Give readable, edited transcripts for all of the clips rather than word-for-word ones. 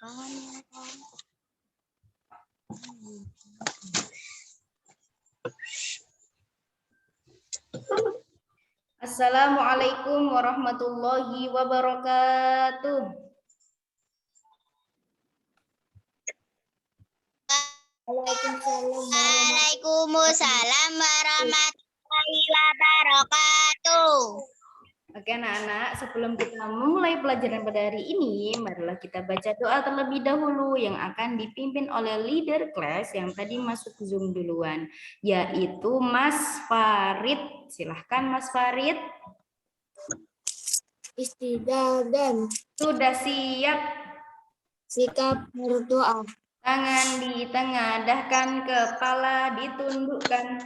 Assalamualaikum warahmatullahi wabarakatuh. Waalaikumsalam warahmatullahi wabarakatuh. Oke anak-anak, sebelum kita memulai pelajaran pada hari ini, marilah kita baca doa terlebih dahulu yang akan dipimpin oleh leader kelas yang tadi masuk Zoom duluan, yaitu Mas Farid. Silahkan Mas Farid. Istidadan. Sudah siap? Sikap berdoa. Tangan ditengadahkan, kepala ditundukkan.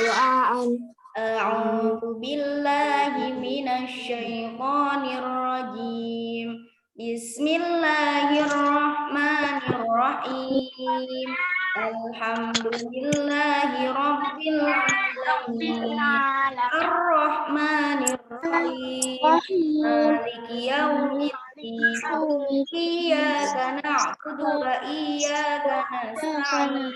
Doaan. A'udzu billahi minasyaitonir rajim. Bismillahirrahmanirrahim. Alhamdulillahi rabbil alamin. Arrahmanirrahim. Maliki yaumiddin. Iyyaka na'budu wa iyyaka nasta'in.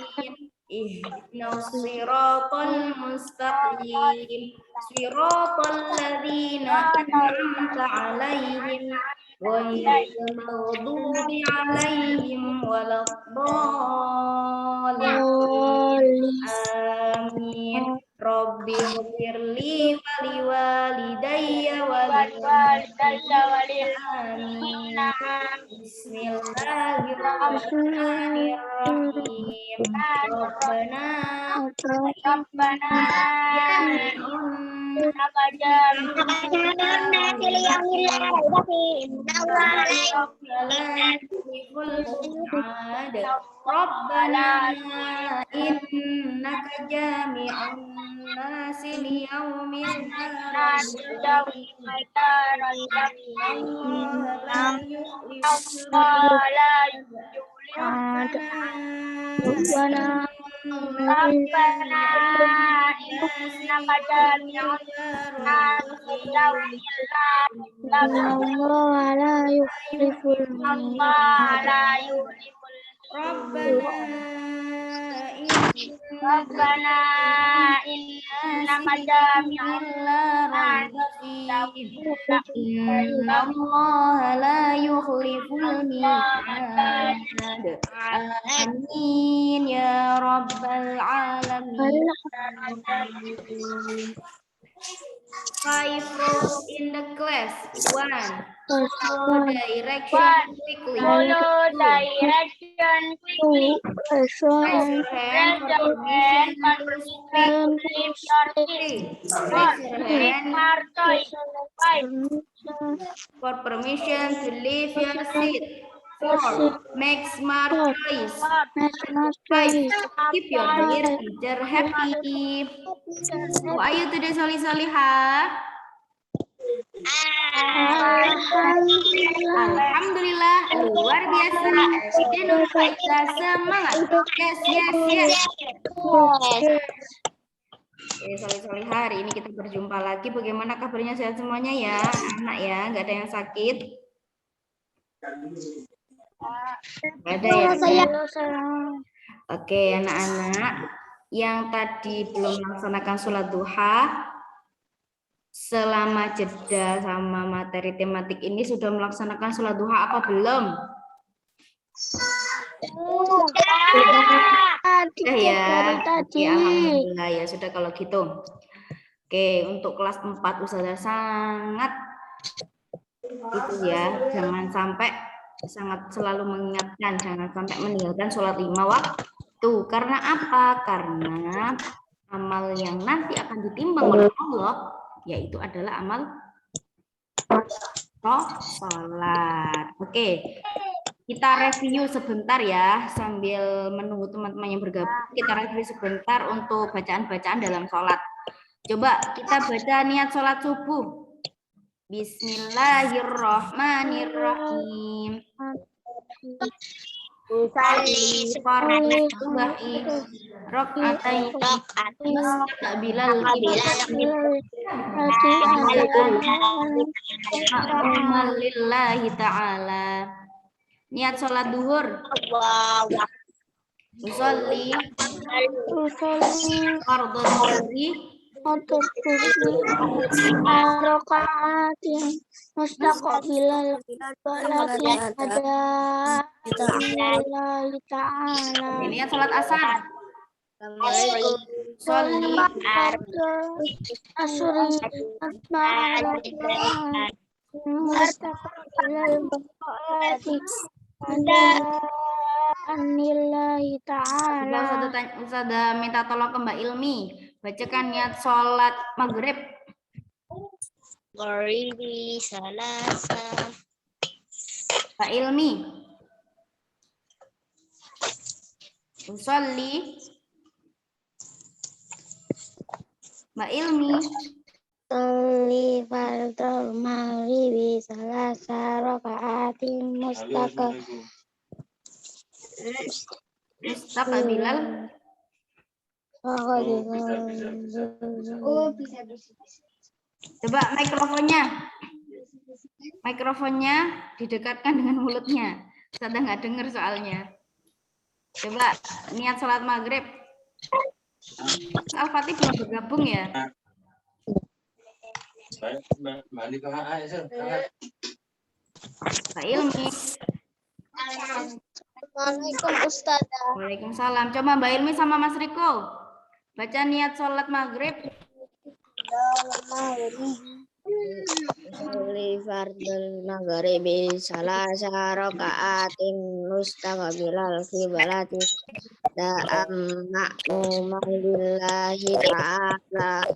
Ihdinas siratal mustaqim, siratal ladzina an'amta 'alaihim ghairil maghdubi 'alaihim waladdallin. Amin. Rabbi ighfirli wa liwalidayya wa amin. Bismillahirrahmanirrahim. Rabbana innaka jami'un nasi liyaumin la Rabbana innaka jami'un innallaha la yukhliful mi'ad. Amin ya rabbal alamin. 5 rows in the class. 1. Follow direction quickly. Follow direction quickly. Raise your hand for permission to speak. 3. Raise your hand for permission to leave your seat. 4. Make smart choice. 5. Keep your dear teacher happy. How are you today, Solih-Solihah? Alhamdulillah, luar biasa. Evident Faida, semangat. Yes. Oke, Solih-Solihah, hari ini kita berjumpa lagi. Bagaimana kabarnya, sehat semuanya ya, anak ya? Nggak ada yang sakit? Ada ya? Oke, anak-anak yang tadi belum melaksanakan sholat duha, selama jeda sama materi tematik ini sudah melaksanakan sholat duha apa belum? Sudah ya. Ya, alhamdulillah ya sudah kalau gitu. Oke, untuk kelas 4 Ustazah sangat itu ya, jangan sampai selalu mengingatkan jangan sampai meninggalkan sholat 5 waktu. Karena apa? Karena amal yang nanti akan ditimbang oleh Allah yaitu adalah amal sholat. Oke, kita review sebentar ya sambil menunggu teman-teman yang bergabung. Kita review sebentar untuk bacaan-bacaan dalam sholat. Coba kita baca niat sholat subuh. Bismillahirrahmanirrahim. Usalli Fardubahi rok'atain bilal lillahi ta'ala. Niat sholat duhur. Wow. Usolli Usolli fardhu dhuhri. Rokaatin mustaqbilal balati ada lillahi ta'ala. Niat sholat asar. Assalamualaikum. Sholli Asuri mustaqbilal balati ada lillahi ta'ala. Ustazah minta tolong ke Mbak Ilmi. Bacakan niat sholat maghrib. Goribi salasa. Mbak Ilmi. Usolli. Mbak Ilmi. Sholli fardhu maghribi salasa rakaatin Mustaqbilal. Oh, bisa. Coba mikrofonnya didekatkan dengan mulutnya. Saya nggak dengar soalnya. Coba niat sholat maghrib. Al-Fatih belum bergabung ya? Pak Ilmi. Assalamualaikum Ustazah. Waalaikumsalam. Coba Mbak Ilmi sama Mas Riko. Baca niat sholat maghrib. Sholli fardhu maghribi salasa rakaatin mustaqbilal qiblati ma'mumah lillahi ta'ala.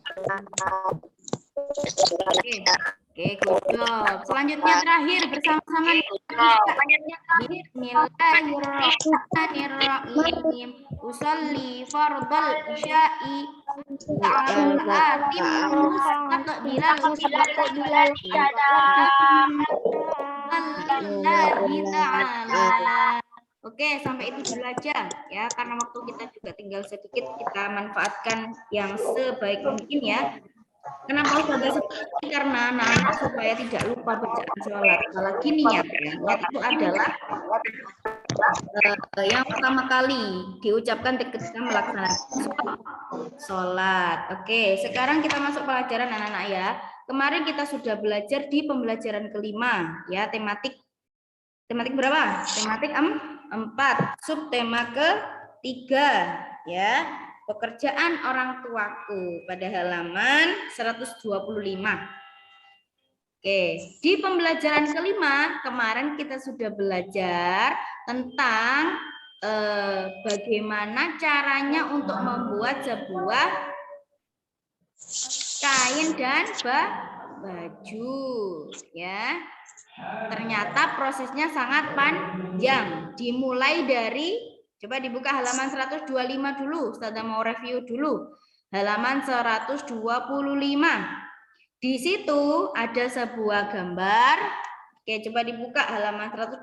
Oke, good job. Selanjutnya terakhir bersama-sama. Bismillahirrahmanirrahim. Usolli fardal isya'i Oke, sampai itu dulu aja ya, karena waktu kita juga tinggal sedikit, kita manfaatkan yang sebaik mungkin ya. Kenapa Ustazah seperti ini? Karena anak-anak supaya tidak lupa bacaan sholat. Apalagi niatnya, niat itu adalah yang pertama kali diucapkan ketika melaksanakan sholat. Oke, sekarang kita masuk pelajaran anak-anak ya. Kemarin kita sudah belajar di pembelajaran kelima ya, tematik berapa? Tematik 4, subtema ke-3 ya. Pekerjaan orang tuaku pada halaman 125. Oke, di pembelajaran kelima kemarin kita sudah belajar tentang bagaimana caranya untuk membuat sebuah kain dan baju ya. Ternyata prosesnya sangat panjang, dimulai dari, coba dibuka halaman 125 dulu, Ustazah mau review dulu. Halaman 125. Di situ ada sebuah gambar. Oke, coba dibuka halaman 125.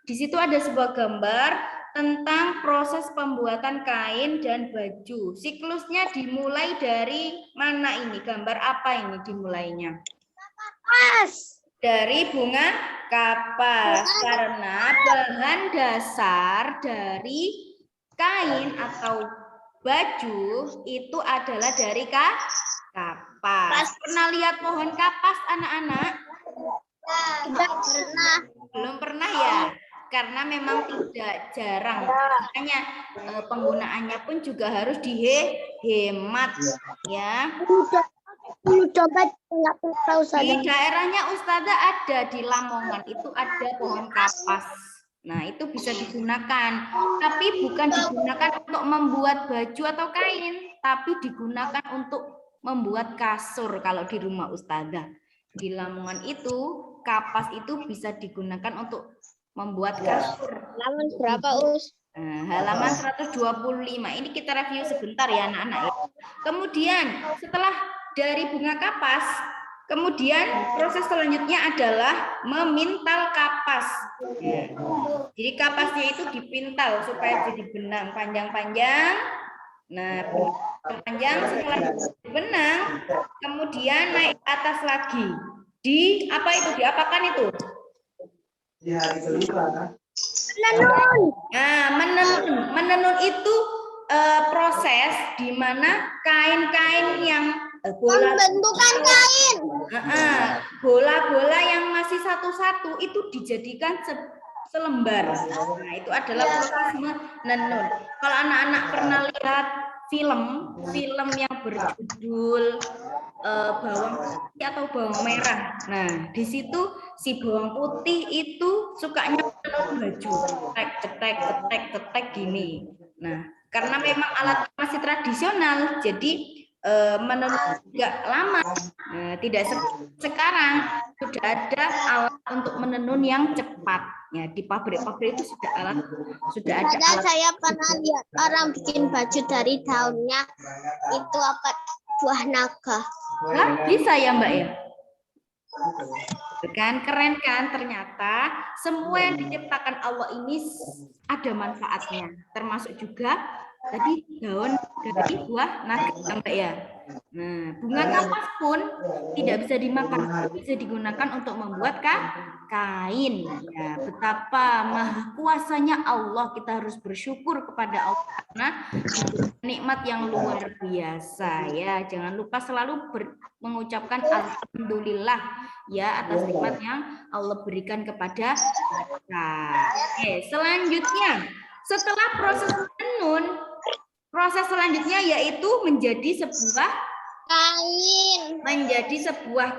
Di situ ada sebuah gambar tentang proses pembuatan kain dan baju. Siklusnya dimulai dari mana ini? Gambar apa ini dimulainya? Dari bunga kapas, karena bahan dasar dari kain atau baju itu adalah dari kapas. Pernah lihat pohon kapas anak-anak? Tidak pernah. Belum pernah ya? Karena memang tidak jarang. Makanya penggunaannya pun juga harus dihemat ya. Coba nggak tahu Di daerahnya Ustazah ada di Lamongan itu ada pohon kapas. Nah, itu bisa digunakan, tapi bukan digunakan untuk membuat baju atau kain, tapi digunakan untuk membuat kasur kalau di rumah Ustazah. Di Lamongan itu kapas itu bisa digunakan untuk membuat kasur. Halaman berapa, Us? Nah, halaman 125. Ini kita review sebentar ya anak-anak ya. Kemudian setelah dari bunga kapas, kemudian proses selanjutnya adalah memintal kapas. Jadi kapasnya itu dipintal supaya jadi benang panjang-panjang. Nah, panjang setelah benang, kemudian naik atas lagi. Diapakan itu? Menenun. Nah, menenun itu proses di mana kain-kain yang Pembentukan kain. bola-bola yang masih satu-satu itu dijadikan selembar. Nah, itu adalah proses menenun. Kalau anak-anak pernah lihat film yang berjudul bawang putih atau bawang merah. Nah, di situ si bawang putih itu sukanya menenun baju, cetek gini. Nah, karena memang alat masih tradisional, jadi menenun juga lama. Nah, tidak sekarang sudah ada alat untuk menenun yang cepat. Ya, di pabrik-pabrik itu sudah ada alat. Saya pernah lihat orang bikin baju dari daunnya itu apa buah naga. Nah, bisa ya Mbak ya? Kan keren kan, ternyata semua yang diciptakan Allah ini ada manfaatnya, termasuk juga tadi daun dari buah naga Mbak ya. Nah, bunga kapas pun tidak bisa dimakan, bisa digunakan untuk membuat kain. Ya, betapa maha kuasanya Allah, kita harus bersyukur kepada Allah karena nikmat yang luar biasa ya. Jangan lupa selalu mengucapkan alhamdulillah ya atas nikmat yang Allah berikan kepada kita. Oke, selanjutnya setelah proses menenun, proses selanjutnya yaitu menjadi sebuah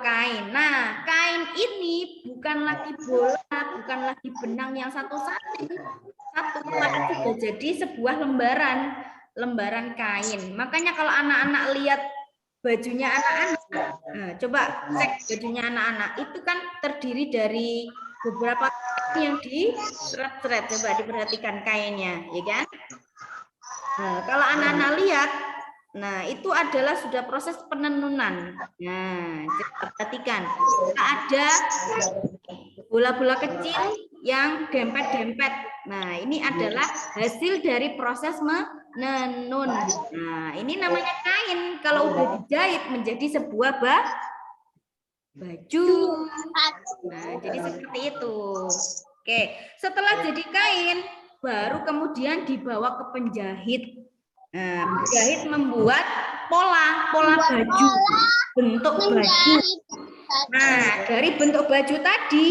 kain. Nah, kain ini bukan lagi bola, bukan lagi benang yang satu-satu, tapi sudah jadi sebuah lembaran kain. Makanya kalau anak-anak lihat bajunya anak-anak, nah, coba cek bajunya anak-anak, itu kan terdiri dari beberapa kain yang diseret-seret. Coba diperhatikan kainnya, ya kan? Nah, kalau anak-anak lihat, nah itu adalah sudah proses penenunan. Nah, perhatikan, ada bola-bola kecil yang dempet-dempet. Nah, ini adalah hasil dari proses menenun. Nah, ini namanya kain. Kalau udah dijahit menjadi sebuah baju. Nah, jadi seperti itu. Oke, setelah jadi kain, baru kemudian dibawa ke penjahit. Nah, penjahit membuat pola baju, bentuk baju. Nah, dari bentuk baju tadi,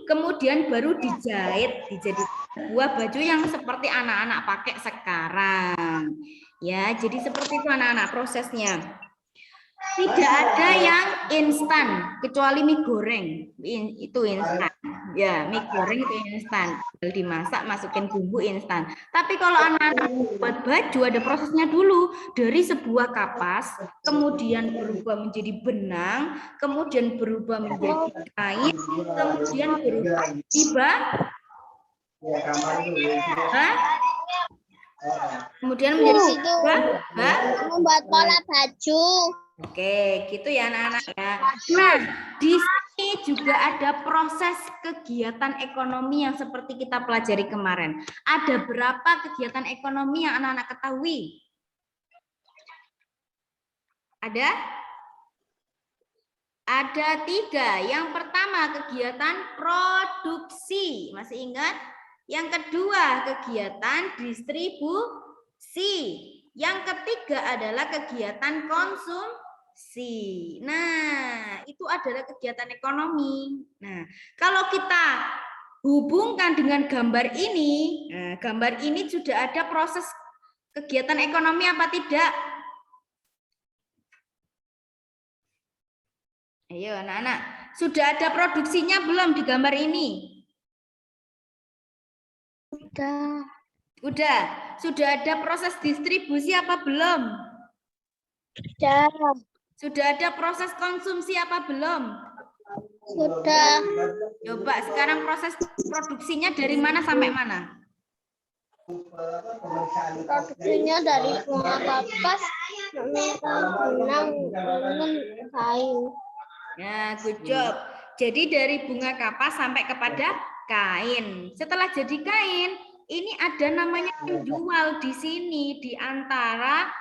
kemudian baru dijahit, dijadi sebuah baju yang seperti anak-anak pakai sekarang. Ya, jadi seperti itu anak-anak prosesnya. Tidak ada yang instan kecuali mie goreng, itu instan. Ya, mie goreng itu instan, dimasak, masukin bumbu instan. Tapi kalau anak-anak buat baju ada prosesnya dulu, dari sebuah kapas, kemudian berubah menjadi benang, kemudian berubah menjadi kain, kemudian berubah kemudian menjadi membuat pola baju. Oke, gitu ya anak-anak ya. Nah, di sini juga ada proses kegiatan ekonomi yang seperti kita pelajari kemarin. Ada berapa kegiatan ekonomi yang anak-anak ketahui? Ada? Ada 3. Yang pertama kegiatan produksi. Masih ingat? Yang kedua kegiatan distribusi. Yang ketiga adalah kegiatan konsumsi. Nah, itu adalah kegiatan ekonomi. Nah, kalau kita hubungkan dengan gambar ini, nah, gambar ini sudah ada proses kegiatan ekonomi apa tidak? Ayo anak-anak, sudah ada produksinya belum di gambar ini? Udah. Sudah ada proses distribusi apa belum? Sudah ada proses konsumsi apa belum? Sudah. Coba sekarang proses produksinya dari mana sampai mana? Produksinya dari bunga kapas, benang, kain. Ya, good job. Jadi dari bunga kapas sampai kepada kain. Setelah jadi kain, ini ada namanya penjual di sini. Di antara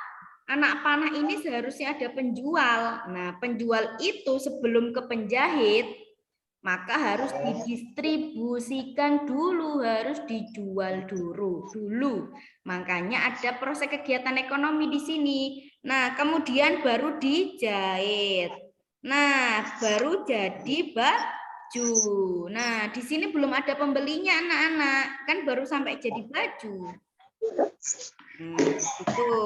anak panah ini seharusnya ada penjual. Nah, penjual itu sebelum ke penjahit, maka harus didistribusikan dulu, harus dijual dulu. Makanya ada proses kegiatan ekonomi di sini. Nah, kemudian baru dijahit. Nah, baru jadi baju. Nah, di sini belum ada pembelinya anak-anak, kan baru sampai jadi baju. Itu.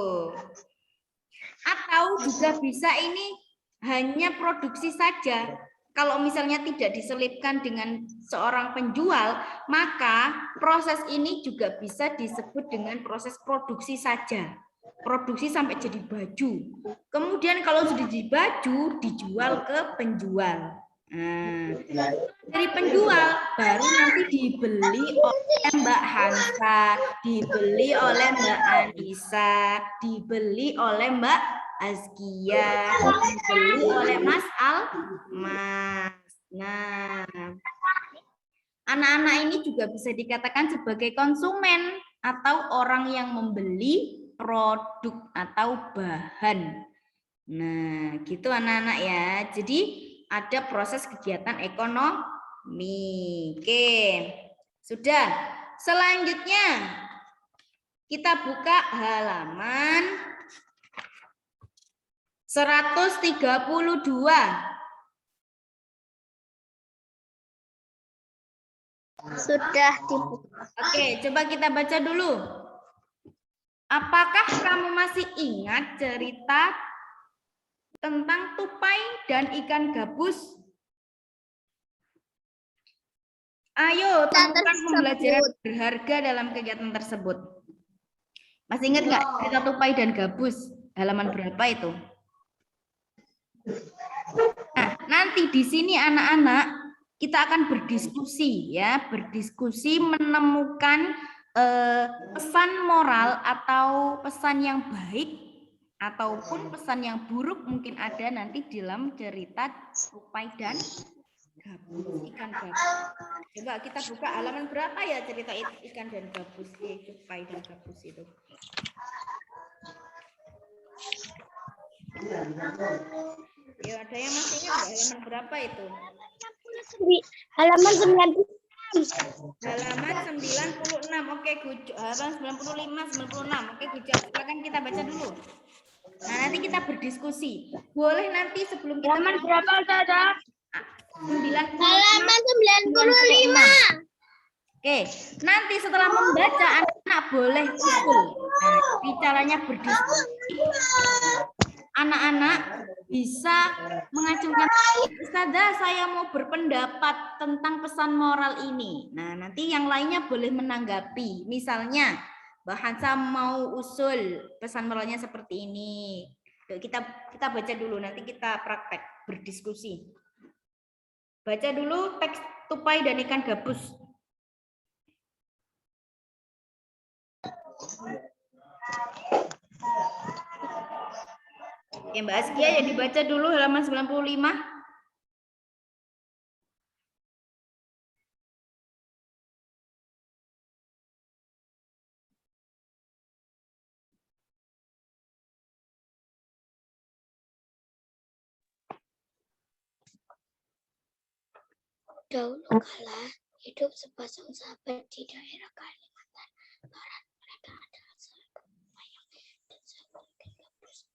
Atau juga bisa ini hanya produksi saja. Kalau misalnya tidak diselipkan dengan seorang penjual, maka proses ini juga bisa disebut dengan proses produksi saja. Produksi sampai jadi baju. Kemudian kalau sudah jadi baju, dijual ke penjual. Nah, dari penjual baru nanti dibeli oleh Mbak Hansa, dibeli oleh Mbak Anissa, dibeli oleh Mbak Azkia, dibeli oleh Mas Almas. Nah, anak-anak ini juga bisa dikatakan sebagai konsumen atau orang yang membeli produk atau bahan. Nah, gitu anak-anak ya. Jadi ada proses kegiatan ekonomi. Oke, sudah. Selanjutnya kita buka halaman 132. Sudah dibuka. Oke, coba kita baca dulu. Apakah kamu masih ingat cerita tentang tupai dan ikan gabus? Ayo temukan pembelajaran berharga dalam kegiatan tersebut. Masih ingat nggak cerita tupai dan gabus? Halaman berapa itu? Nah, nanti di sini anak-anak kita akan berdiskusi ya, berdiskusi menemukan pesan moral atau pesan yang baik ataupun pesan yang buruk mungkin ada nanti dalam cerita tupai dan gabus, ikan gabus. Coba kita buka halaman berapa ya cerita ikan dan gabus, tupai dan gabus itu. Ya, ada yang masih ingat halaman berapa itu? Halaman 96. Halaman 96. Oke, halaman 95, 96. Oke, Gujo. Silakan kita baca dulu. Nah, nanti kita berdiskusi. Boleh nanti sebelum kita Halaman berapa, Dada? 95. Halaman 95. Oke, nanti setelah membaca anak-anak boleh usul. Nah, jadi caranya berdiskusi. Anak-anak bisa mengajukan, Ustazah, saya mau berpendapat tentang pesan moral ini. Nah, nanti yang lainnya boleh menanggapi. Misalnya, Mbak Hansa mau usul pesan moralnya seperti ini. Kita baca dulu, nanti kita praktek berdiskusi. Baca dulu teks tupai dan ikan gabus. Oke, Mbak Askia ya dibaca dulu halaman 95. Dahulu kala hidup sepasang sahabat di daerah Kalimantan Barat. Mereka adalah seorang pelayang dan seorang gabus.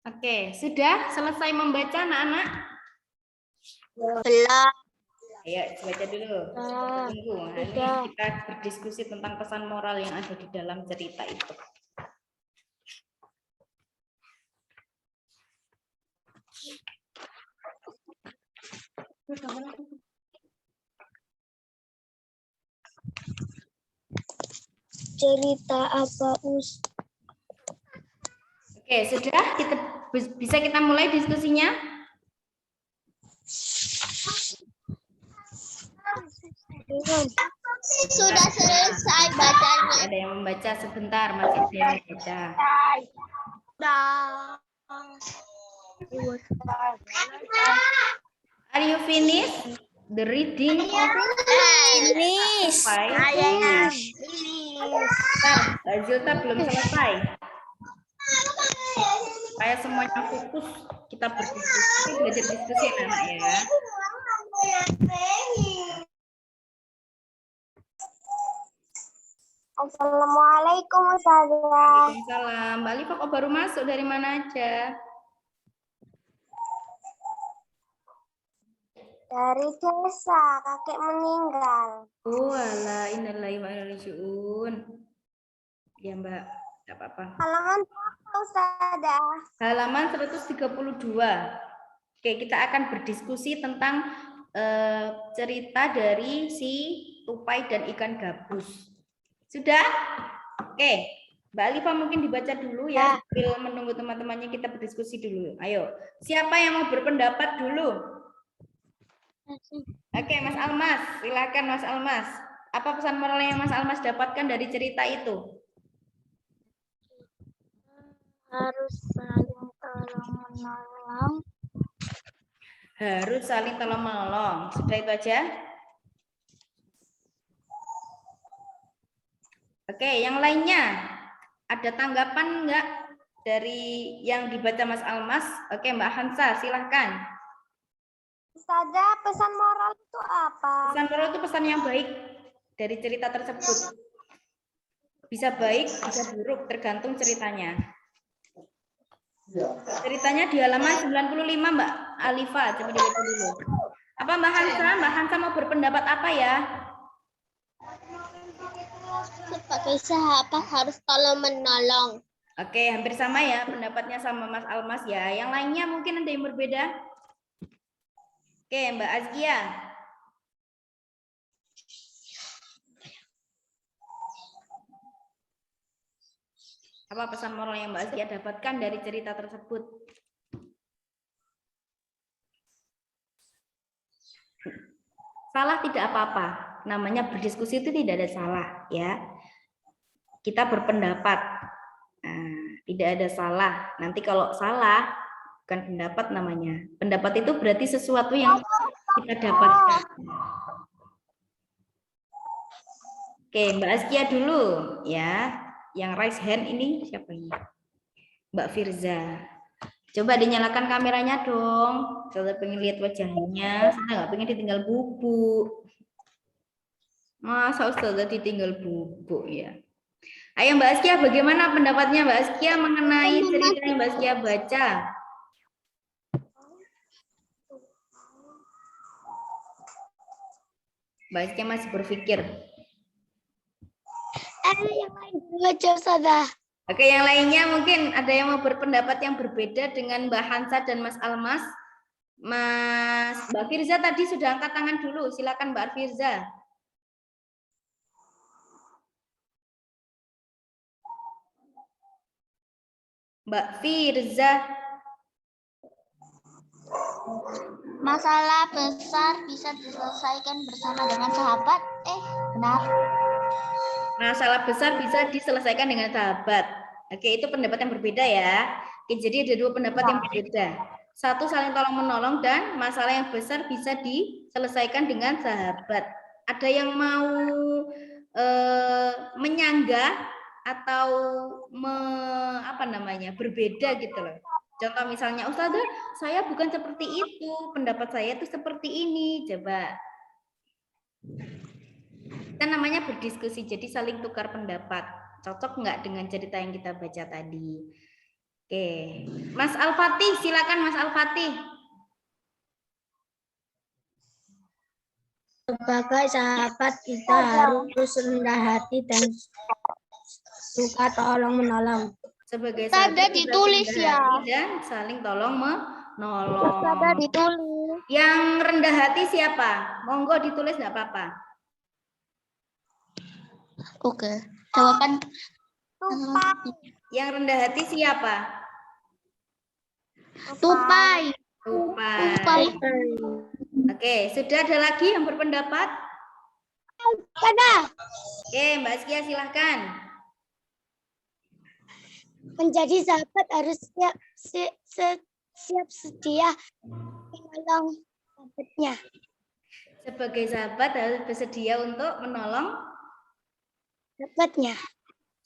Oke, sudah selesai membaca anak-anak? Belum. Ayo baca dulu. Tunggu. Nah, ini kita berdiskusi tentang pesan moral yang ada di dalam cerita itu. Cerita apa, Us? Oke, sudah bisa kita mulai diskusinya? Sudah selesai bacanya. Masih ada yang membaca sebentar, masih ada yang membaca. Are you finished the reading? Finish. Finish. Mbak Zilta belum selesai. Supaya semuanya fokus, kita berdiskusi, belajar diskusi anak ya. Assalamualaikum, Ustazah. Waalaikumsalam. Mbak Liva kok baru masuk, dari mana aja? Dari desa, kakek meninggal. Oh alah, innalillahi wa inna ilaihi raji'un. Ya Mbak, enggak apa-apa. Halaman berapa, Ustazah? Halaman 132. Oke, kita akan berdiskusi tentang cerita dari si tupai dan ikan gabus. Sudah? Oke, Mbak Alifa mungkin dibaca dulu ya, sambil menunggu teman-temannya kita berdiskusi dulu. Ayo, siapa yang mau berpendapat dulu? Oke, Mas Almas, silakan Mas Almas. Apa pesan moral yang Mas Almas dapatkan dari cerita itu? Harus saling tolong-menolong. Harus saling tolong-menolong. Sudah itu aja? Oke, yang lainnya. Ada tanggapan enggak dari yang dibaca Mas Almas? Oke, Mbak Hansa, silahkan. Ustazah, pesan moral itu apa? Pesan moral itu pesan yang baik dari cerita tersebut. Bisa baik, bisa buruk, tergantung ceritanya. Ceritanya di halaman 95, Mbak Alifa. Coba dibaca dulu. Apa Mbak Hansa? Mbak Hansa mau berpendapat apa ya? Sebagai sahabat harus tolong menolong. Oke, hampir sama ya pendapatnya sama Mas Almas ya. Yang lainnya mungkin ada yang berbeda? Oke, Mbak Azkia. Apa pesan moral yang Mbak Azkia dapatkan dari cerita tersebut? Salah tidak apa-apa. Namanya berdiskusi itu tidak ada salah ya. Kita berpendapat. Nah, tidak ada salah. Nanti kalau salah bukan pendapat namanya. Pendapat itu berarti sesuatu yang kita dapatkan. Oke, Mbak Azkia dulu ya. Yang raise hand ini siapa ini? Mbak Firza. Coba dinyalakan kameranya dong. Saya pengen lihat wajahnya. Saya nggak pengen ditinggal bubuk. Masa Ustazah ditinggal bubuk ya. Ayo Mbak Azkia, bagaimana pendapatnya Mbak Azkia mengenai cerita yang Mbak Azkia baca? Mbak Azkia masih berpikir. Yang lain baca, Ustazah. Oke, yang lainnya mungkin ada yang mau berpendapat yang berbeda dengan Mbak Hansa dan Mas Almas. Mbak Firza tadi sudah angkat tangan dulu. Silakan Mbak Firza. Mbak Firza. Masalah besar bisa diselesaikan bersama dengan sahabat. Benar. Masalah besar bisa diselesaikan dengan sahabat. Oke, itu pendapat yang berbeda ya. Oke, jadi ada dua pendapat yang berbeda. Satu saling tolong menolong dan masalah yang besar bisa diselesaikan dengan sahabat. Ada yang mau menyanggah atau berbeda gitu loh. Contoh misalnya, Ustazah, saya bukan seperti itu, pendapat saya itu seperti ini. Coba. Kan namanya berdiskusi, jadi saling tukar pendapat. Cocok nggak dengan cerita yang kita baca tadi? Oke, Mas Al-Fatih, silakan Mas Al-Fatih. Sebagai sahabat kita harus rendah hati dan suka tolong menolong. Sebagai Ada sahabat kita ditulis rendah ya. hati dan saling tolong menolong. Ada ditulis. Yang rendah hati siapa? Monggo ditulis nggak apa-apa. Oke. Jawaban Yang rendah hati siapa? tupai. Tupai. Oke, sudah ada lagi yang berpendapat? Ada. Oke, Mbak Skia silahkan. Menjadi sahabat harus siap sedia menolong sahabatnya. Sebagai sahabat harus bersedia untuk menolong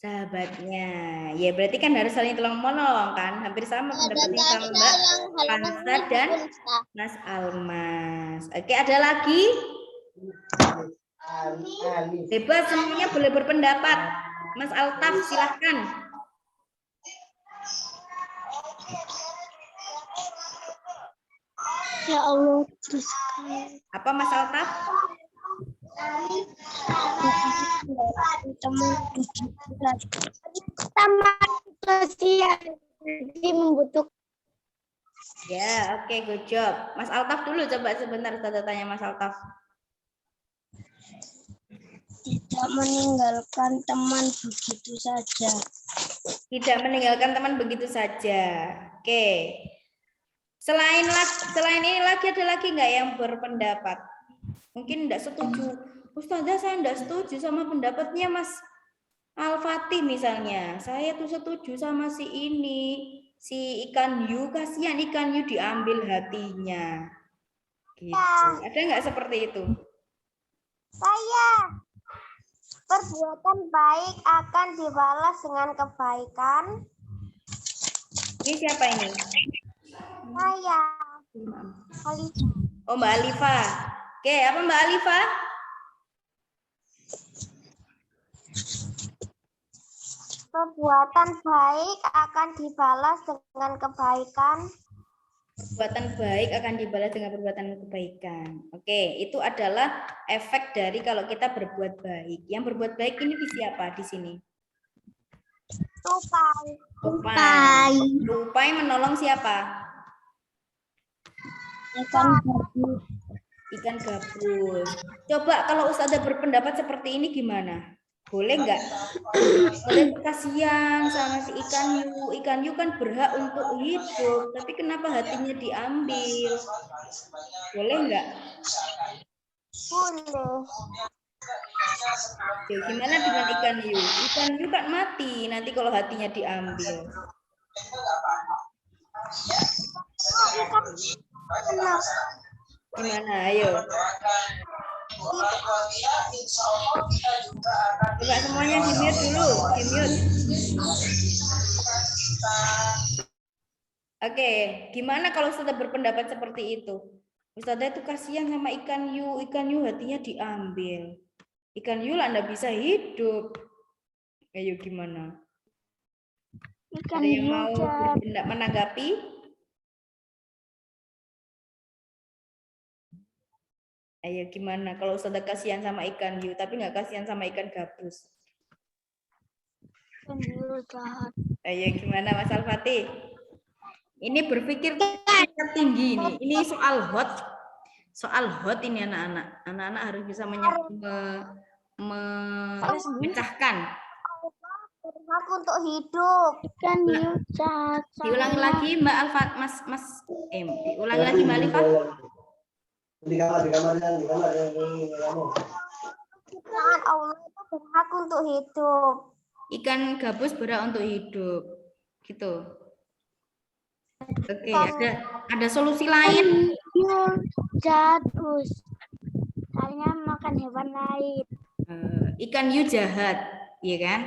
sahabatnya. Ya, berarti kan harus saling tolong menolong kan? Hampir sama pendapatnya sama Mbak Kansa dan Mas Almas. Oke, ada lagi? Bebas, semuanya boleh berpendapat. Mas Altaf, silahkan. Ya Allah, Apa Mas Altaf? membutuhkan. Ya, oke, good job. Mas Altaf dulu, coba sebentar saya tanya Mas Altaf. Tidak meninggalkan teman begitu saja. Tidak meninggalkan teman begitu saja. Oke. Selain ini lagi ada lagi nggak yang berpendapat? Mungkin enggak setuju. Ustazah, saya enggak setuju sama pendapatnya Mas Al-Fatih misalnya. Saya tuh setuju sama si ini. Si ikan hiu, kasihan ikan hiu diambil hatinya. Gitu. Ada nggak seperti itu? Saya. Perbuatan baik akan dibalas dengan kebaikan. Ini siapa ini? Saya. Oh, Mbak Alifah. Oke, apa Mbak Alifah? Perbuatan baik akan dibalas dengan kebaikan. Perbuatan baik akan dibalas dengan perbuatan kebaikan. Oke, itu adalah efek dari kalau kita berbuat baik. Yang berbuat baik ini di siapa di sini? Tupai. Tupai menolong siapa? Ikan gabus. Coba kalau Ustazah berpendapat seperti ini gimana? Boleh nggak? Boleh, kasihan sama si ikan hiu. Ikan hiu kan berhak untuk hidup, tapi kenapa hatinya diambil? Boleh nggak? Boleh. Oke, gimana dengan ikan hiu? Ikan hiu kan mati nanti kalau hatinya diambil. Gimana? Ayo. Coba semuanya di-mute dulu. Di-mute. Oke, gimana kalau Ustazah berpendapat seperti itu? Ustazah itu kasihan sama ikan hiu hatinya diambil. Ikan hiu lah nggak bisa hidup. Ayo gimana? Ada yang mau menanggapi? Ayo gimana kalau Ustazah kasihan sama ikan hiu tapi nggak kasihan sama ikan gabus? Ayo gimana Mas Al-Fatih? Ini berpikir tinggi ini. Ini soal hot. Soal hot ini anak-anak. Anak-anak harus bisa memecahkan. Berhak untuk hidup. Ikan hiu Diulangi lagi Mbak Alfa, Mas diulangi lagi Mbak Alifah. Di kamu. Allah itu berhak untuk hidup. Ikan gabus berhak untuk hidup. Gitu. Oke, ada solusi lain. jahat, Gus. Soalnya makan hewan lain. Ikan hiu jahat, iya kan?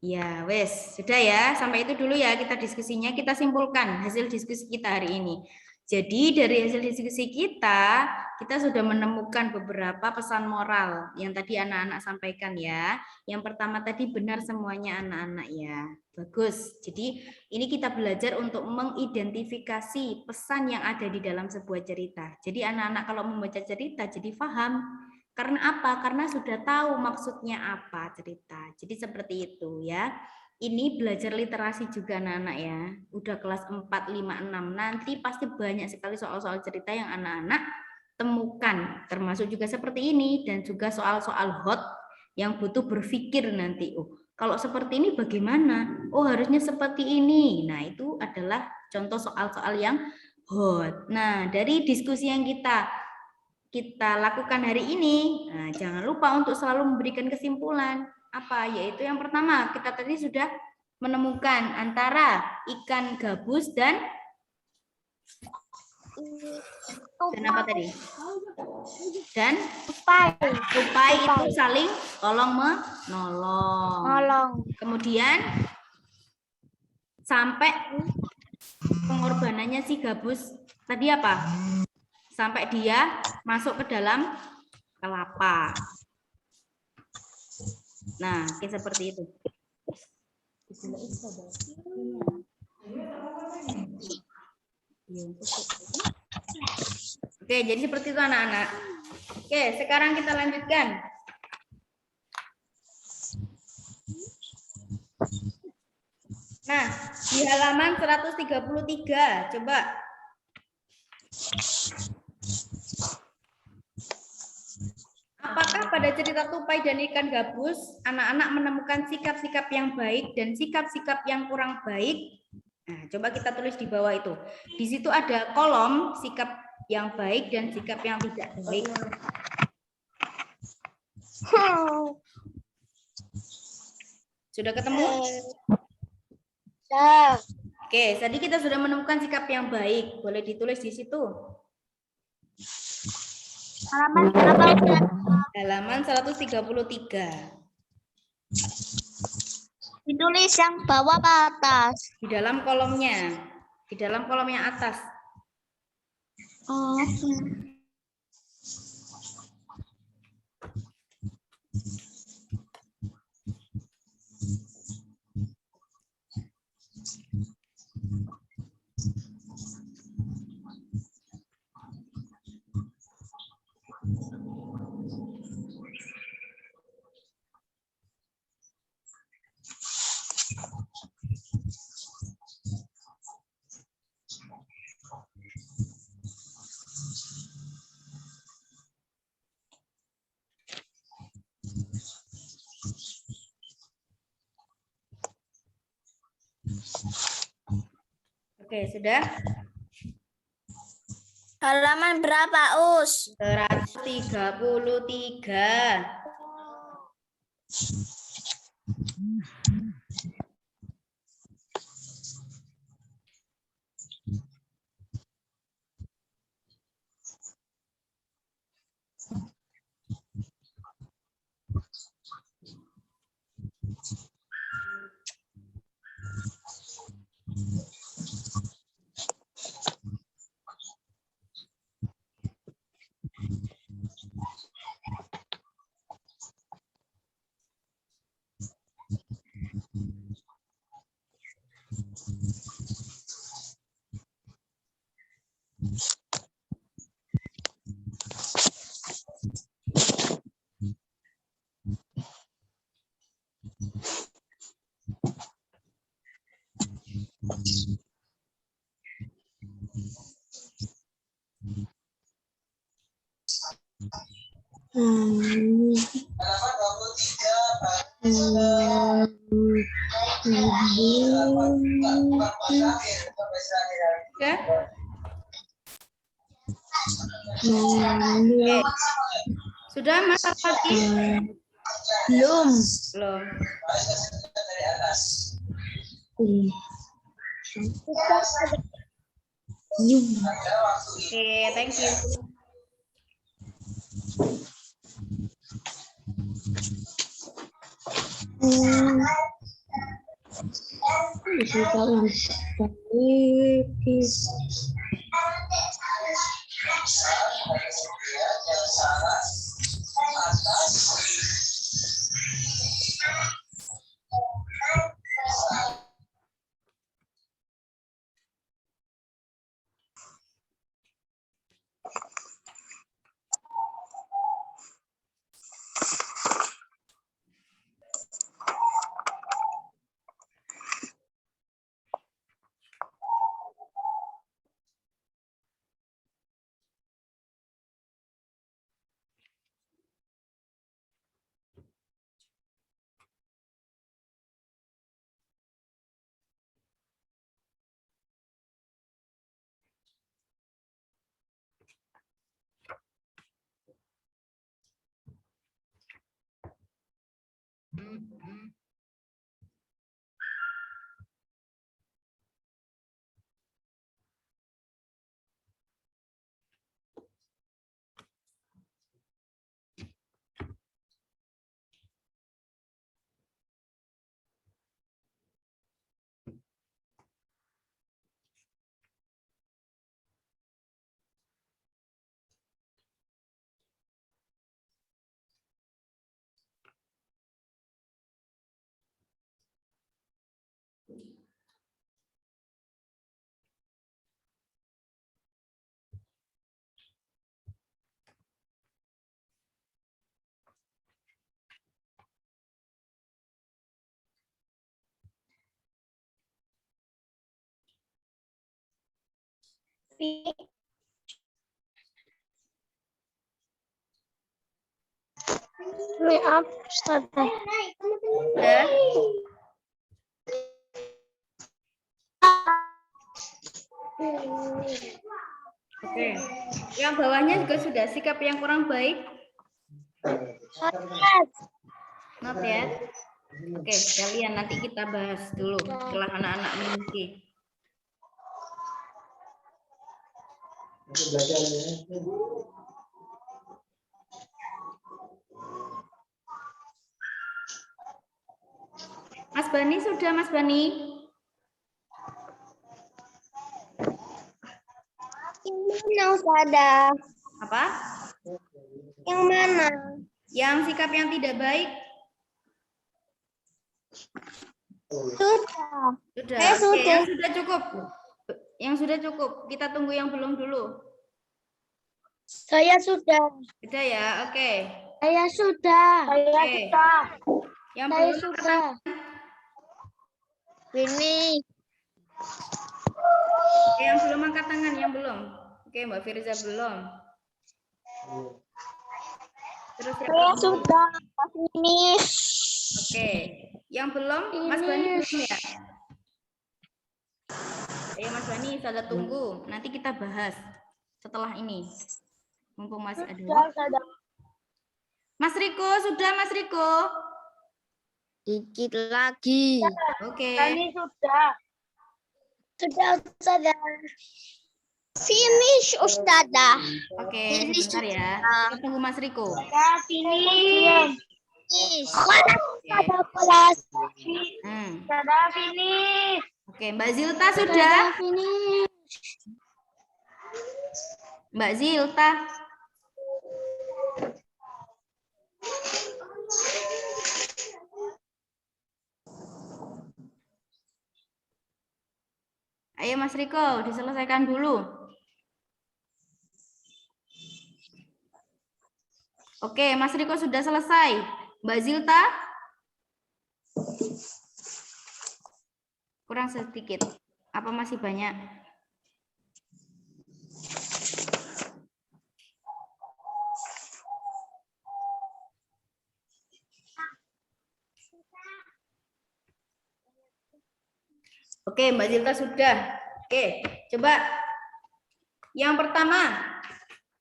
Ya, wes, sudah ya. Sampai itu dulu ya kita diskusinya. Kita simpulkan hasil diskusi kita hari ini. Jadi dari hasil diskusi kita sudah menemukan beberapa pesan moral yang tadi anak-anak sampaikan ya. Yang pertama tadi benar semuanya anak-anak ya. Bagus. Jadi ini kita belajar untuk mengidentifikasi pesan yang ada di dalam sebuah cerita. Jadi anak-anak kalau membaca cerita jadi paham. Karena apa? Karena sudah tahu maksudnya apa cerita. Jadi seperti itu ya. Ini belajar literasi juga anak-anak ya. Udah kelas 4, 5, 6. Nanti pasti banyak sekali soal-soal cerita yang anak-anak temukan. Termasuk juga seperti ini. Dan juga soal-soal hot yang butuh berpikir nanti. Oh, kalau seperti ini bagaimana? Oh, harusnya seperti ini. Nah, itu adalah contoh soal-soal yang hot. Nah, dari diskusi yang kita lakukan hari ini, nah, jangan lupa untuk selalu memberikan kesimpulan. Apa? Yaitu yang pertama, kita tadi sudah menemukan antara ikan gabus dan apa tadi? Dan tupai itu saling tolong menolong. Kemudian sampai pengorbanannya si gabus tadi apa? Sampai dia masuk ke dalam kelapa. Nah, kayak seperti itu. Oke, jadi seperti itu anak-anak. Oke, sekarang kita lanjutkan. Nah, di halaman 133, coba. Apakah pada cerita tupai dan ikan gabus, anak-anak menemukan sikap-sikap yang baik dan sikap-sikap yang kurang baik? Nah, coba kita tulis di bawah itu. Di situ ada kolom sikap yang baik dan sikap yang tidak baik. Sudah ketemu? Oke, tadi kita sudah menemukan sikap yang baik. Boleh ditulis di situ. Halaman berapa? Halaman 133. Ditulis yang bawah ke atas. Di dalam kolomnya. Di dalam kolom yang atas. Oh. Oke, sudah? Halaman berapa, Us? 133. Oke. Sudah Mas Fatih? Belum. Belum. Oke, thank you. Maaf, Ustazah. Udah? Oke. Yang bawahnya juga sudah. Sikap yang kurang baik. Not ya. Oke, sekalian nanti kita bahas dulu setelah anak-anak mengisi. Mas Bani sudah, Mas Bani? Yang mana, Ustazah? Apa? Yang mana? Yang sikap yang tidak baik? Sudah. Sudah. Saya Oke, sudah. yang sudah cukup. Yang sudah cukup. Kita tunggu yang belum dulu. Saya sudah. Sudah ya, oke. Saya sudah. Saya Oke. sudah. Yang Saya belum sudah. Ini. Oke, yang belum angkat tangan, yang belum. Oke, Mbak Firza belum. Terus yang Saya belum? sudah. Finish. Oke, yang belum, Mas Bani belum ya? Ayo Mas Bani, saya tunggu. Nanti kita bahas setelah ini. Mumpung masih ada waktu. Mas Riko, sudah Mas Riko? Dikit lagi. Oke. Ini sudah. Sudah, Ustazah. Finish, Ustazah. Oke, sebentar ya. Kita tunggu Mas Riko. Sudah, finish. Oke. Kelas. Hmm. Sudah, finish. Oke, Mbak Zilta sudah? Finish. Mbak Zilta. Ayo Mas Riko, diselesaikan dulu. Oke, Mas Riko sudah selesai. Mbak Zilta? Kurang sedikit. Apa masih banyak? Oke, Mbak Zilta sudah. Oke, coba. Yang pertama,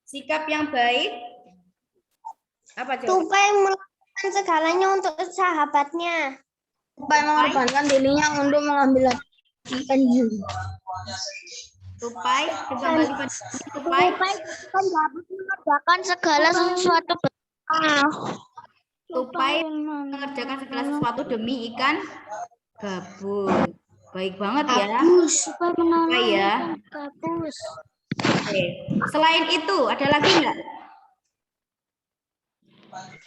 sikap yang baik. Apa coba? Tupai melakukan segalanya untuk sahabatnya. Tupai mengorbankan dirinya untuk mengambil janji. Tupai, coba balik pada Tupai. Tupai kan dapat mengerjakan segala sesuatu. Tupai mengerjakan segala sesuatu demi ikan gabus. Baik banget ya. Supaya Tupai ya. gabus. Oke. Selain itu, ada lagi nggak?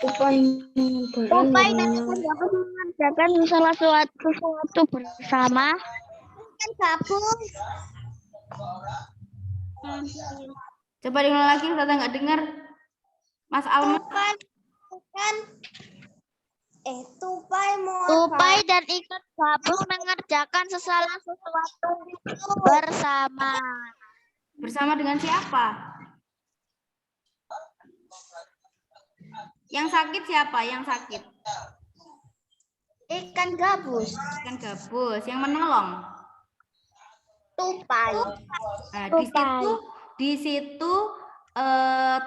Tupai dan ikan gabus mengerjakan salah sesuatu bersama. Ikan gabus. Coba diulang lagi, Ustazah nggak dengar. Mas Alma. Tupai dan ikan gabus mengerjakan sesuatu bersama. Bersama dengan siapa? Yang sakit siapa? Yang sakit? Ikan gabus. Ikan gabus. Yang menolong? Tupai. Nah, di situ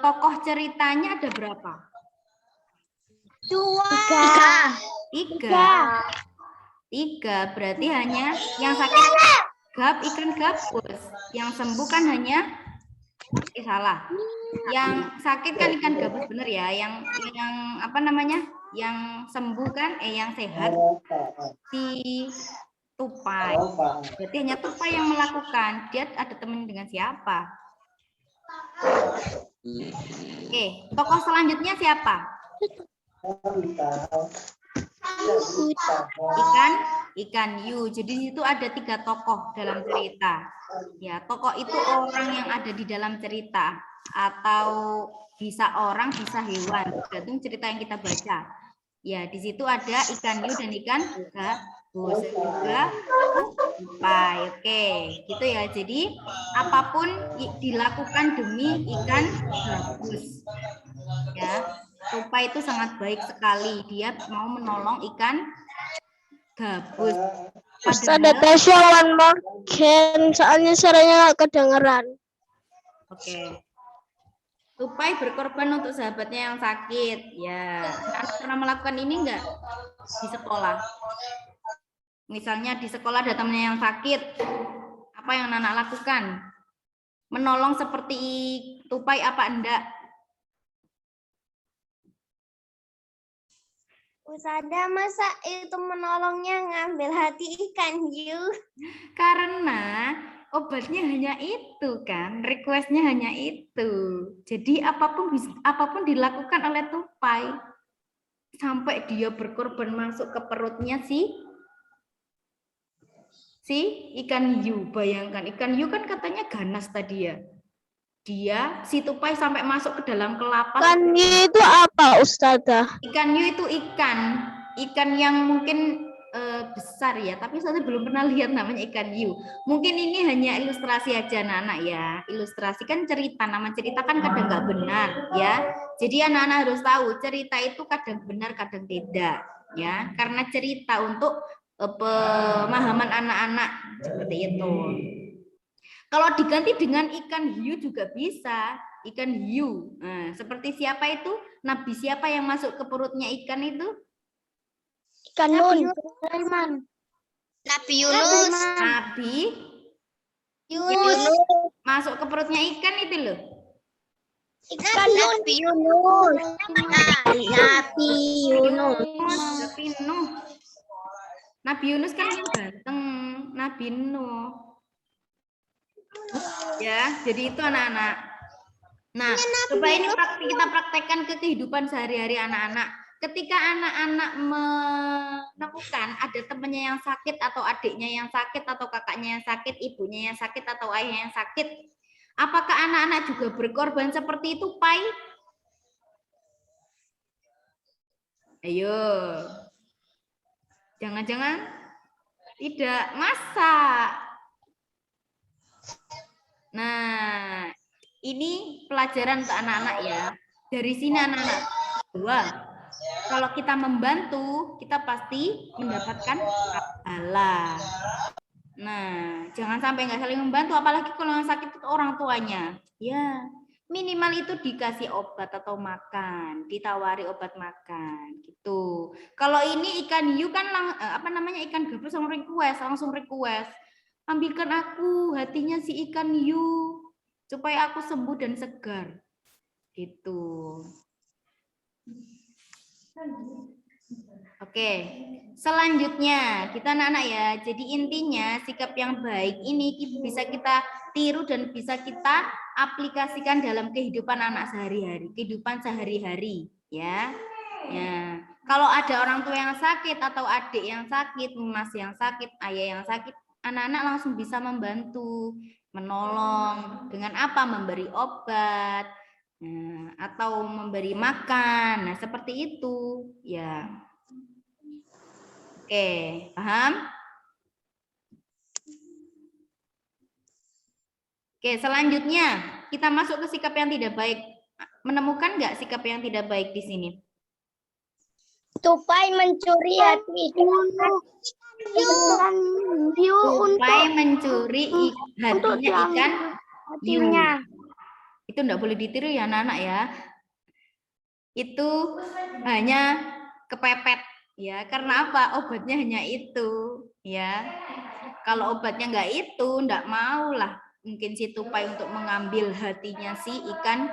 tokoh ceritanya ada berapa? 3. Berarti hanya yang sakit ikan gabus. Yang sembuh kan hanya salah. Yang sakit kan ikan gabus, bener ya? Yang apa namanya? Yang sembuh kan yang sehat si tupai. Berarti hanya tupai yang melakukan. Dia ada temen dengan siapa? Oke, tokoh selanjutnya siapa? Ikan hiu. Jadi itu ada 3 tokoh dalam cerita. Ya, tokoh itu orang yang ada di dalam cerita atau bisa orang, bisa hewan, tergantung cerita yang kita baca. Ya, di situ ada ikan hiu dan ikan gabus juga tupai. Oke, gitu ya. Jadi apapun dilakukan demi ikan gabus. Ya. Tupai itu sangat baik sekali. Dia mau menolong ikan gabus. Ada Tasya one more can, soalnya suaranya nggak kedengeran. Oke. Tupai berkorban untuk sahabatnya yang sakit. Ya, anak pernah melakukan ini enggak di sekolah? Misalnya di sekolah ada temannya yang sakit. Apa yang anak lakukan? Menolong seperti tupai apa enggak? Usada masa itu menolongnya ngambil hati ikan hiu? Karena obatnya hanya itu kan, requestnya hanya itu. Jadi apapun dilakukan oleh tupai sampai dia berkorban masuk ke perutnya si ikan hiu. Bayangkan ikan hiu kan katanya ganas tadi ya. Si tupai sampai masuk ke dalam kelapas. Ikan hiu itu apa, Ustazah? Ikan hiu itu ikan yang mungkin besar ya, tapi saya belum pernah lihat namanya ikan hiu. Mungkin ini hanya ilustrasi aja anak-anak ya. Ilustrasi kan cerita, nama cerita kan kadang nggak benar ya. Jadi anak-anak harus tahu cerita itu kadang benar, kadang tidak ya. Karena cerita untuk pemahaman anak-anak seperti itu. Kalau diganti dengan ikan hiu juga bisa, ikan hiu. Nah, seperti siapa itu? Nabi siapa yang masuk ke perutnya ikan itu? Ikan Nun. Nabi Yunus. Nabi Yunus. masuk ke perutnya ikan itu loh. Nabi Yunus. Nabi Yunus. Nabi Yunus kan yang ganteng. Nabi Nuh. Ya, jadi itu anak-anak. Nah, coba ini kita praktekkan ke kehidupan sehari-hari anak-anak. Ketika anak-anak menemukan ada temannya yang sakit atau adiknya yang sakit atau kakaknya yang sakit, ibunya yang sakit atau ayahnya yang sakit, apakah anak-anak juga berkorban seperti itu, Pai? Ayo. Jangan-jangan tidak, masa? Nah, ini pelajaran untuk anak-anak ya. Dari sini anak-anak, kalau kita membantu, kita pasti mendapatkan pahala. Nah, jangan sampai nggak saling membantu, apalagi kalau yang sakit itu orang tuanya. Ya, minimal itu dikasih obat atau makan, ditawari obat makan, gitu. Kalau ini ikan hiu kan ikan gabus langsung request. Ambilkan aku hatinya si ikan hiu supaya aku sembuh dan segar. Gitu. Oke, selanjutnya kita anak-anak ya. Jadi intinya sikap yang baik ini bisa kita tiru dan bisa kita aplikasikan dalam kehidupan anak sehari-hari, kehidupan sehari-hari, ya. Ya, kalau ada orang tua yang sakit atau adik yang sakit, mas yang sakit, ayah yang sakit, anak-anak langsung bisa membantu, menolong dengan apa? Memberi obat, atau memberi makan. Nah, seperti itu, ya. Oke, paham? Oke, selanjutnya kita masuk ke sikap yang tidak baik. Menemukan nggak sikap yang tidak baik di sini? Tupai mencuri hati ikan hiu Tupai mencuri hatinya ikan hiu. hatinya. Itu enggak boleh ditiru ya anak-anak ya. Itu hanya kepepet ya. Karena apa? Obatnya hanya itu ya. Kalau obatnya enggak itu, enggak mau lah mungkin si tupai untuk mengambil hatinya si ikan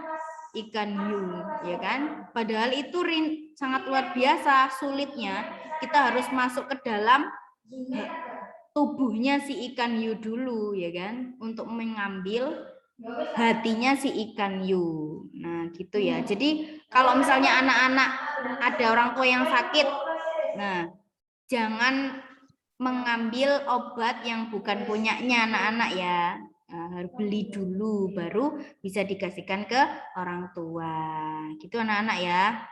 hiu, ya kan? Padahal itu sangat luar biasa sulitnya. Kita harus masuk ke dalam tubuhnya si ikan hiu dulu, ya kan? Untuk mengambil hatinya si ikan hiu. Nah, gitu ya. Jadi kalau misalnya anak-anak ada orang tua yang sakit, nah jangan mengambil obat yang bukan punyanya anak-anak ya. Nah, harus beli dulu baru bisa dikasihkan ke orang tua. Gitu anak-anak ya.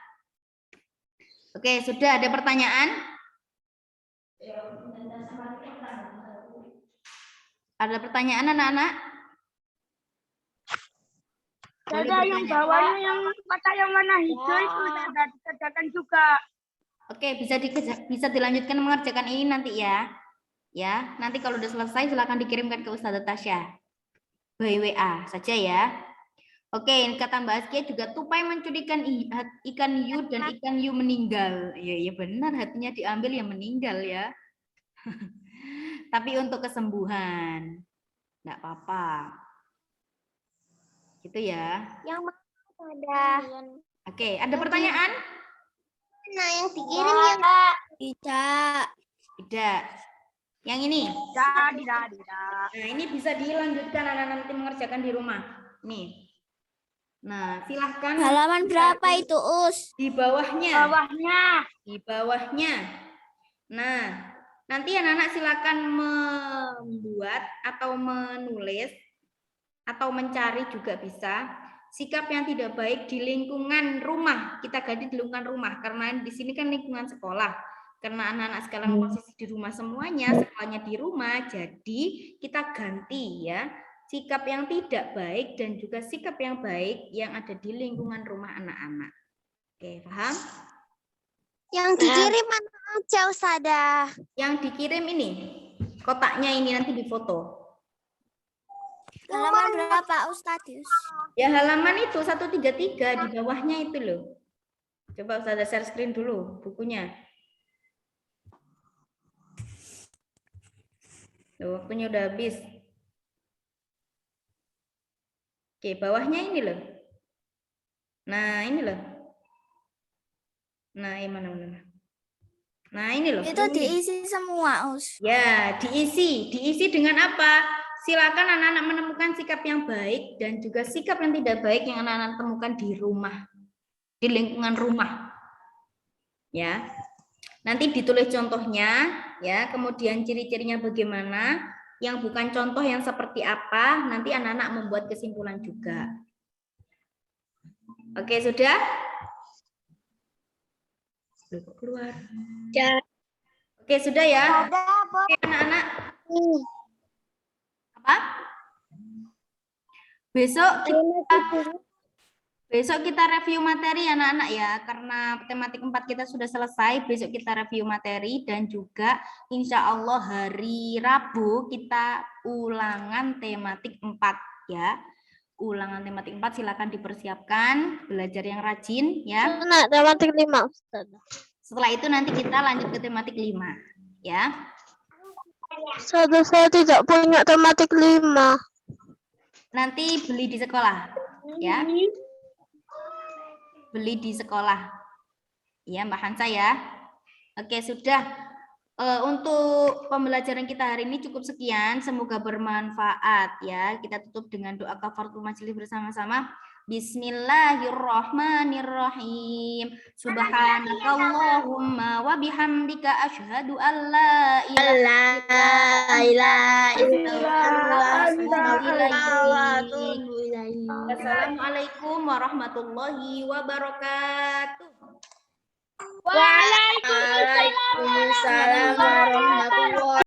Oke, sudah ada pertanyaan? Ada pertanyaan anak-anak? Ada yang bawahnya yang mata yang warna hijau itu sudah dikerjakan juga. Oke, bisa dilanjutkan mengerjakan ini nanti ya. Ya, nanti kalau udah selesai silakan dikirimkan ke Ustazah Tasya. By WA saja ya. Oke, kata Mbak Askia juga tupai mencurikan ikan hiu dan ikan hiu meninggal. Ya benar, hatinya diambil yang meninggal ya. Tapi untuk kesembuhan, enggak apa-apa. Gitu ya. Yang ada. Oke, ada pertanyaan? Nah, yang dikirim yang Tidak. Tidak. Yang ini? tidak. Nah, ini bisa dilanjutkan anak-anak nanti mengerjakan di rumah. Nih. Nah, silahkan. Halaman berapa itu, Us? Di bawahnya. Di bawahnya. Nah, nanti anak-anak silakan membuat atau menulis atau mencari juga bisa sikap yang tidak baik di lingkungan rumah. Kita ganti di lingkungan rumah karena di sini kan lingkungan sekolah. Karena anak-anak sekarang posisi di rumah semuanya, sekolahnya di rumah, jadi kita ganti ya sikap yang tidak baik dan juga sikap yang baik yang ada di lingkungan rumah anak-anak. Oke, paham? Yang dikirim mana aja, Ustazah? Yang dikirim ini, kotaknya ini nanti difoto. Halaman berapa, Ustadius? Ya halaman itu 133 di bawahnya itu loh. Coba Ustazah share screen dulu bukunya. Loh, waktunya udah habis. Oke, bawahnya ini loh. Nah, ini loh. Nah, mana. Nah, ini loh. Itu diisi semua, Us. Ya, diisi dengan apa? Silakan anak-anak menemukan sikap yang baik dan juga sikap yang tidak baik yang anak-anak temukan di rumah, di lingkungan rumah. Ya. Nanti ditulis contohnya, ya, kemudian ciri-cirinya bagaimana, yang bukan contoh yang seperti apa, nanti anak-anak membuat kesimpulan juga. Oke, sudah? Keluar. Ya. Oke, sudah ya? Oke, anak-anak. Apa? Besok kita review materi anak-anak ya, karena tematik 4 kita sudah selesai. Besok kita review materi dan juga insya Allah hari Rabu kita ulangan tematik 4 ya. Ulangan tematik 4 silakan dipersiapkan, belajar yang rajin ya. Nah, tematik 5, Ustazah. Setelah itu nanti kita lanjut ke tematik 5 ya. Saya tidak punya tematik 5. Nanti beli di sekolah ya. Beli di sekolah. Ya, Mbak Hansa ya. Oke, sudah. Untuk pembelajaran kita hari ini cukup sekian. Semoga bermanfaat ya. Kita tutup dengan doa kafaratul majelis bersama-sama. Bismillahirrahmanirrahim. Subhanakallahumma wa bihamdika asyhadu an la ilaha illallah. Wassalamualaikum warahmatullahi wabarakatuh. Waalaikumsalam warahmatullahi